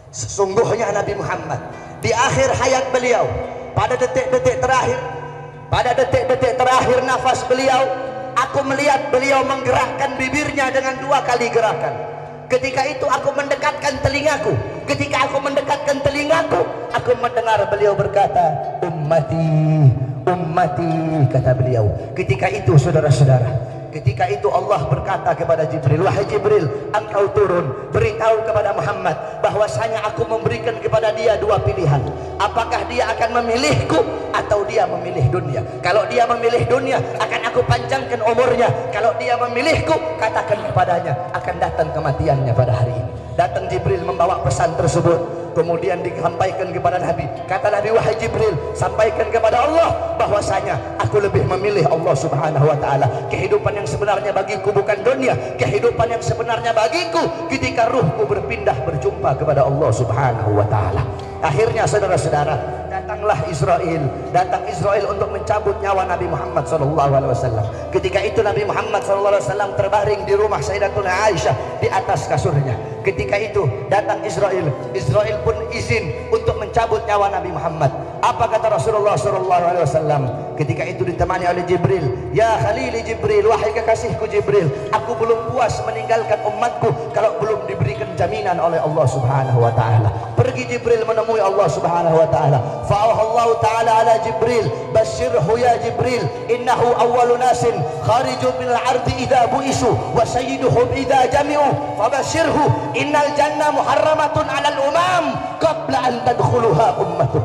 Sesungguhnya Nabi Muhammad di akhir hayat beliau, pada detik-detik terakhir nafas beliau, aku melihat beliau menggerakkan bibirnya dengan 2 kali gerakan. Ketika itu aku mendekatkan telingaku. Ketika aku mendekatkan telingaku, aku mendengar beliau berkata, ummati, ummati, kata beliau. Ketika itu saudara-saudara, ketika itu Allah berkata kepada Jibril, wahai Jibril, engkau turun, beritahu kepada Muhammad bahwasanya aku memberikan kepada dia 2 pilihan. Apakah dia akan memilihku atau dia memilih dunia? Kalau dia memilih dunia, akan aku panjangkan umurnya. Kalau dia memilihku, katakan kepadanya akan datang kematiannya pada hari ini. Datang Jibril membawa pesan tersebut, kemudian disampaikan kepada Nabi. Kata Nabi, wahai Jibril, sampaikan kepada Allah bahwasanya aku lebih memilih Allah subhanahu wa ta'ala. Kehidupan yang sebenarnya bagiku bukan dunia. Kehidupan yang sebenarnya bagiku ketika ruhku berpindah berjumpa kepada Allah subhanahu wa ta'ala. Akhirnya saudara-saudara, datanglah Israel. Datang Israel untuk mencabut nyawa Nabi Muhammad SAW. Ketika itu Nabi Muhammad SAW terbaring di rumah Sayyidatuna Aisyah di atas kasurnya. Ketika itu datang Israel. Israel pun izin untuk mencabut nyawa Nabi Muhammad. Apa kata Rasulullah SAW? Ketika itu ditemani oleh Jibril. Ya Khalili Jibril, wahai kekasihku Jibril, aku belum puas meninggalkan umatku kalau belum diberikan jaminan oleh Allah subhanahu wa ta'ala. Pergi Jibril menemui Allah subhanahu wa ta'ala. Fa'ahallahu ta'ala ala Jibril, basyirhu ya Jibril, innahu awwalu nasin khariju minal ardi idha bu'isu wa sayyiduhum idha jami'u fabasyirhu innal jannah muharramatun alal umam qabla an tadkhuluha ummatuh.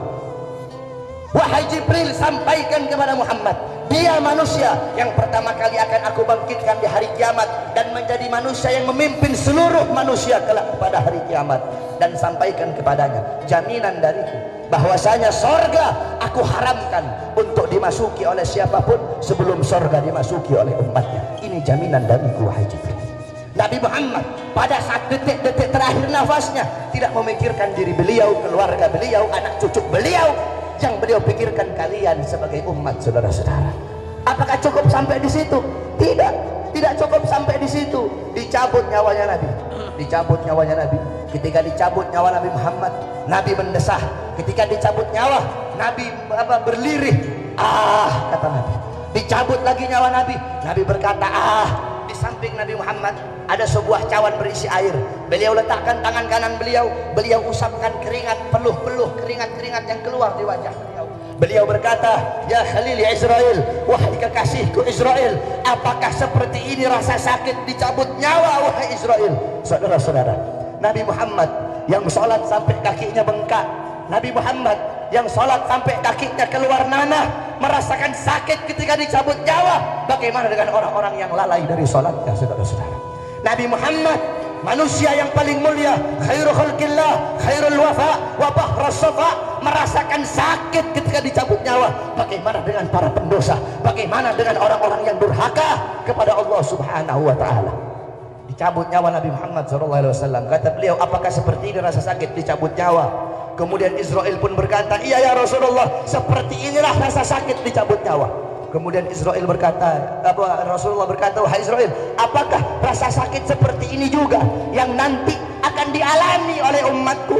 Wahai Jibril, sampaikan kepada Muhammad, dia manusia yang pertama kali akan aku bangkitkan di hari kiamat dan menjadi manusia yang memimpin seluruh manusia kelak pada hari kiamat. Dan sampaikan kepadanya jaminan dariku bahwasanya sorga aku haramkan untuk dimasuki oleh siapapun sebelum sorga dimasuki oleh umatnya. Ini jaminan dariku wahai Jibril. Nabi Muhammad pada saat detik-detik terakhir nafasnya tidak memikirkan diri beliau, keluarga beliau, anak cucu beliau. Yang beliau pikirkan kalian sebagai umat, saudara-saudara. Apakah cukup sampai di situ? Tidak, tidak cukup sampai di situ. Dicabut nyawanya Nabi. Dicabut nyawanya Nabi. Ketika dicabut nyawa Nabi Muhammad, Nabi mendesah. Ketika dicabut nyawa, Nabi berlirih. Ah, kata Nabi. Dicabut lagi nyawa Nabi. Nabi berkata, ah. Di samping Nabi Muhammad ada sebuah cawan berisi air. Beliau letakkan tangan kanan beliau, beliau usapkan keringat, peluh-peluh keringat-keringat yang keluar di wajah beliau. Beliau berkata, ya Khalil ya Israel, wahai kekasihku Israel, apakah seperti ini rasa sakit dicabut nyawa wahai Israel? Saudara-saudara, Nabi Muhammad yang sholat sampai kakinya bengkak, Nabi Muhammad yang sholat sampai kakinya keluar nanah, merasakan sakit ketika dicabut nyawa. Bagaimana dengan orang-orang yang lalai dari sholatnya, saudara-saudara? Nabi Muhammad, manusia yang paling mulia, khairul khalqillah, khairul wafa, wa bahras safa, merasakan sakit ketika dicabut nyawa. Bagaimana dengan para pendosa? Bagaimana dengan orang-orang yang durhaka kepada Allah subhanahu wa ta'ala? Dicabut nyawa Nabi Muhammad SAW. Kata beliau, apakah seperti ini rasa sakit dicabut nyawa? Kemudian Israel pun berkata, iya ya Rasulullah, seperti inilah rasa sakit dicabut nyawa. Kemudian Israel berkata, Rasulullah berkata, wahai Israel, apakah rasa sakit seperti ini juga yang nanti akan dialami oleh umatku?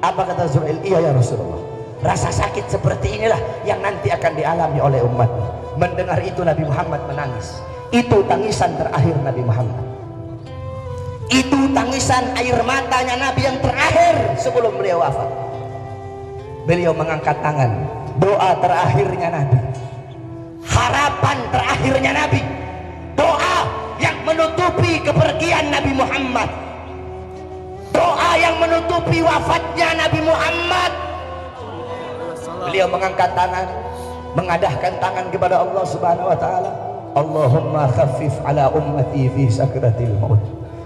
Apa kata Israel? Iya ya Rasulullah, rasa sakit seperti inilah yang nanti akan dialami oleh umatmu. Mendengar itu Nabi Muhammad menangis. Itu tangisan terakhir Nabi Muhammad. Itu tangisan air matanya Nabi yang terakhir sebelum beliau wafat. Beliau mengangkat tangan, doa terakhirnya Nabi, harapan terakhirnya Nabi, doa yang menutupi kepergian Nabi Muhammad, doa yang menutupi wafatnya Nabi Muhammad. Beliau mengangkat tangan, mengadahkan tangan kepada Allah subhanahu wa ta'ala. Allahumma khaffif ala ummati fi sakratil maut.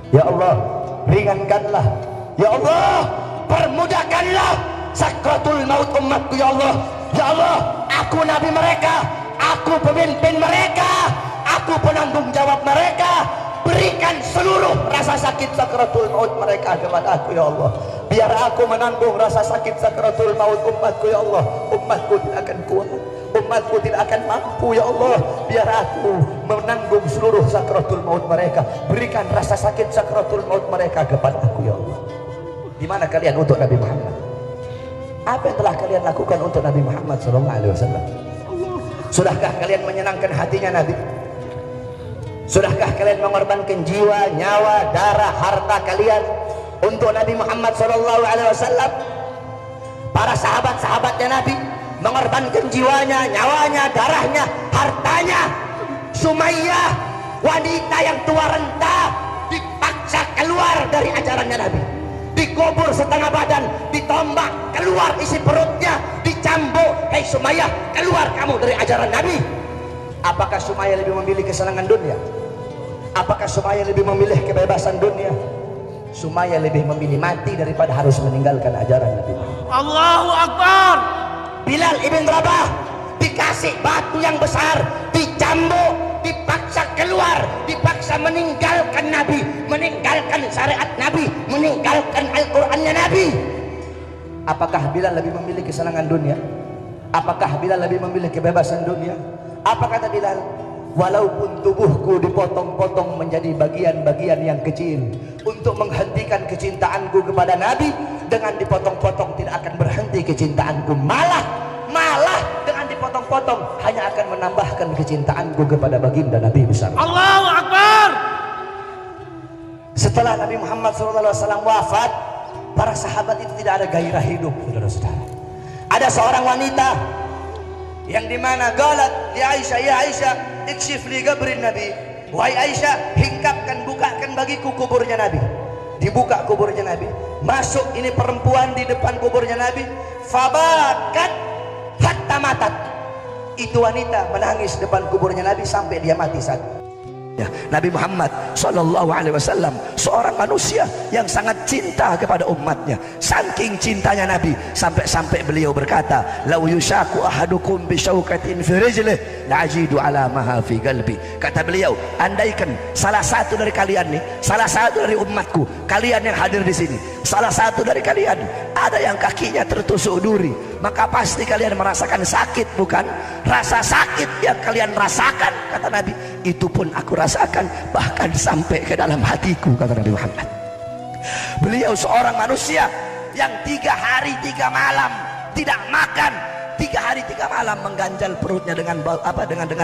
Ya Allah, ringankanlah. Ya Allah, permudahkanlah sakratul maut umatku. Ya Allah, ya Allah, aku nabi mereka, aku pemimpin mereka, aku penanggung jawab mereka. Berikan seluruh rasa sakit sakratul maut mereka kepada aku ya Allah. Biar aku menanggung rasa sakit sakratul maut umatku ya Allah. Umatku tidak akan kuat, umatku tidak akan mampu ya Allah. Biar aku menanggung seluruh sakratul maut mereka. Berikan rasa sakit sakratul maut mereka kepada aku ya Allah. Di mana kalian untuk Nabi Muhammad? Apa yang telah kalian lakukan untuk Nabi Muhammad SAW? Sudahkah kalian menyenangkan hatinya Nabi? Sudahkah kalian mengorbankan jiwa, nyawa, darah, harta kalian untuk Nabi Muhammad SAW? Para sahabat-sahabatnya Nabi mengorbankan jiwanya, nyawanya, darahnya, hartanya. Sumayyah, wanita yang tua renta, dipaksa keluar dari ajarannya Nabi, dikubur setengah badan, ditombak, keluar isi perutnya, dicambuk. Hei Sumayyah, keluar kamu dari ajaran Nabi. Apakah Sumayyah lebih memilih kesenangan dunia? Apakah Sumayyah lebih memilih kebebasan dunia? Sumayyah lebih memilih mati daripada harus meninggalkan ajaran Nabi. Allahu Akbar. Bilal ibn Rabah dikasih batu yang besar, dicambuk, dipaksa keluar, dipaksa meninggalkan Nabi, meninggalkan syariat Nabi, meninggalkan Al-Qur'annya Nabi. Apakah Bilal lebih memilih kesenangan dunia? Apakah Bilal lebih memilih kebebasan dunia? Apa kata Bilal? Walaupun tubuhku dipotong-potong menjadi bagian-bagian yang kecil untuk menghentikan kecintaanku kepada Nabi, dengan dipotong-potong tidak akan berhenti kecintaanku, malah dengan dipotong-potong hanya akan menambahkan kecintaanku kepada baginda Nabi besar. Allahu Akbar. Setelah Nabi Muhammad SAW wafat, para sahabat itu tidak ada gairah hidup, saudara-saudara. Ada seorang wanita yang dimana galat di Aisyah, ya Aisyah, ikshif li qabrin Nabi. Wahai Aisyah, hingkapkan, bukakan bagiku kuburnya Nabi. Dibuka kuburnya Nabi, masuk ini perempuan di depan kuburnya Nabi. Fabakat hatta matat. Itu wanita menangis depan kuburnya Nabi sampai dia mati saat. Nabi Muhammad SAW seorang manusia yang sangat cinta kepada umatnya. Saking cintanya Nabi sampai beliau berkata, "Lau yushaku ahadukum bi syaukatin fi rijlihi la ajidu ala maha fi qalbi." Kata beliau, andaikan salah satu dari kalian nih, salah satu dari umatku, kalian yang hadir di sini, salah satu dari kalian ada yang kakinya tertusuk duri, maka pasti kalian merasakan sakit, bukan? Rasa sakit yang kalian rasakan, kata Nabi, itu pun aku rasakan, bahkan sampai ke dalam hatiku, kata Nabi Muhammad. Beliau seorang manusia yang 3 hari 3 malam tidak makan, 3 hari 3 malam mengganjal perutnya dengan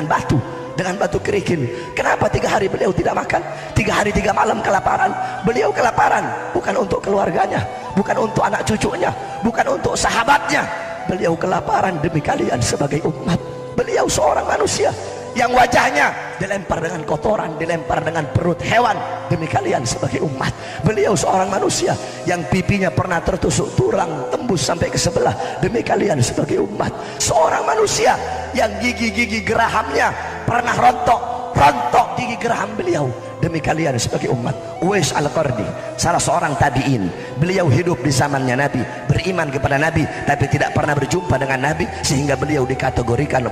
batu kerikil. Kenapa 3 hari beliau tidak makan? 3 hari 3 malam kelaparan. Beliau kelaparan bukan untuk keluarganya, bukan untuk anak cucunya, bukan untuk sahabatnya. Beliau kelaparan demi kalian sebagai umat. Beliau seorang manusia yang wajahnya dilempar dengan kotoran, dilempar dengan perut hewan demi kalian sebagai umat. Beliau seorang manusia yang pipinya pernah tertusuk tulang tembus sampai ke sebelah demi kalian sebagai umat. Seorang manusia yang gigi-gigi gerahamnya pernah rontok gigi geraham beliau demi kalian sebagai umat. Uwais Al-Qarni, salah seorang tabi'in, beliau hidup di zamannya Nabi, beriman kepada Nabi tapi tidak pernah berjumpa dengan Nabi, sehingga beliau dikategorikan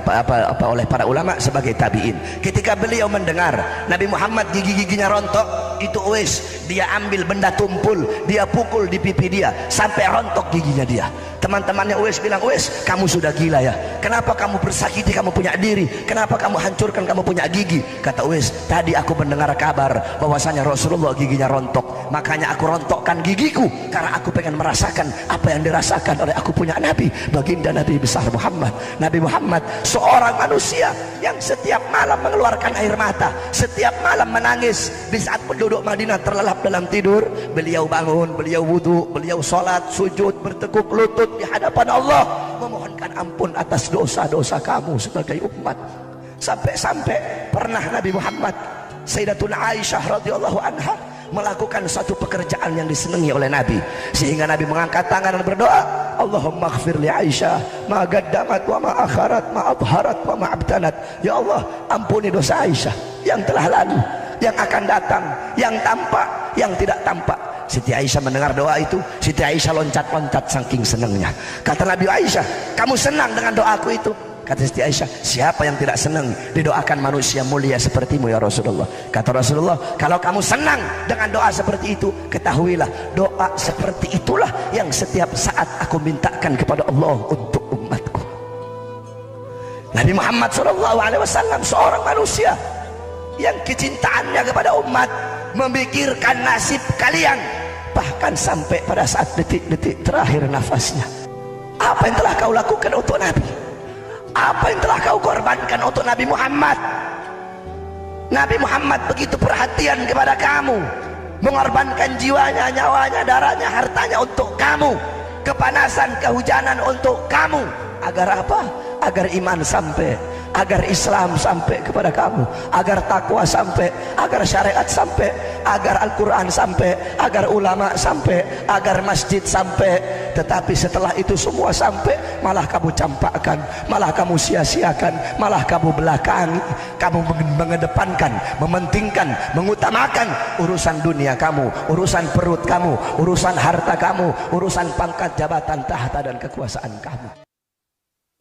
oleh para ulama sebagai tabi'in. Ketika beliau mendengar Nabi Muhammad gigi-giginya rontok, itu Uwais, dia ambil benda tumpul, dia pukul di pipi dia sampai rontok giginya dia. Teman-temannya Uwais bilang, "Uwais, kamu sudah gila ya? Kenapa kamu bersakiti kamu punya diri? Kenapa kamu hancurkan kamu punya gigi?" Kata Uwais, "Tadi aku mendengar kabar bahwasanya Rasulullah giginya rontok, makanya aku rontokkan gigiku karena aku pengen merasakan apa yang dirasakan oleh aku punya Nabi, baginda Nabi besar Muhammad." Nabi Muhammad seorang manusia yang setiap malam mengeluarkan air mata, setiap malam menangis. Di saat penduduk Madinah terlelap dalam tidur, beliau bangun, beliau wudhu, beliau sholat, sujud, bertekuk lutut di hadapan Allah, memohonkan ampun atas dosa-dosa kamu sebagai umat. Sampai-sampai pernah Nabi Muhammad, Sayyidatuna Aisyah radhiyallahu anha, melakukan satu pekerjaan yang disenangi oleh Nabi, sehingga Nabi mengangkat tangan dan berdoa, "Allahumma ighfir li Aisyah ma qaddamat wa ma akharat ma adharat wa ma abtanat." Ya Allah, ampuni dosa Aisyah yang telah lalu, yang akan datang, yang tampak, yang tidak tampak. Siti Aisyah mendengar doa itu, Siti Aisyah loncat-loncat saking senangnya. Kata Nabi, "Aisyah, kamu senang dengan doaku itu?" Kata Siti Aisyah, "Siapa yang tidak senang didoakan manusia mulia sepertimu ya Rasulullah?" Kata Rasulullah, "Kalau kamu senang dengan doa seperti itu, ketahuilah doa seperti itulah yang setiap saat aku mintakan kepada Allah untuk umatku." Nabi Muhammad SAW seorang manusia yang kecintaannya kepada umat memikirkan nasib kalian, bahkan sampai pada saat detik-detik terakhir nafasnya. Apa yang telah kau lakukan untuk Nabi? Apa yang telah kau korbankan untuk Nabi Muhammad? Nabi Muhammad begitu perhatian kepada kamu, mengorbankan jiwanya, nyawanya, darahnya, hartanya untuk kamu, kepanasan, kehujanan untuk kamu. Agar apa? Agar iman sampai, agar Islam sampai kepada kamu, agar takwa sampai, agar syariat sampai, agar Al-Quran sampai, agar ulama sampai, agar masjid sampai. Tetapi setelah itu semua sampai, malah kamu campakkan, malah kamu sia-siakan, malah kamu belakangi, kamu mengedepankan, mementingkan, mengutamakan urusan dunia kamu, urusan perut kamu, urusan harta kamu, urusan pangkat, jabatan, tahta dan kekuasaan kamu.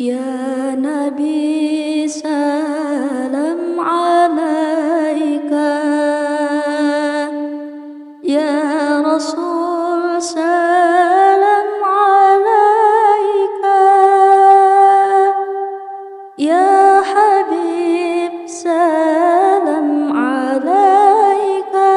Ya Nabi salam alaika, Ya Rasul salam alaika, Ya Habib salam alaika.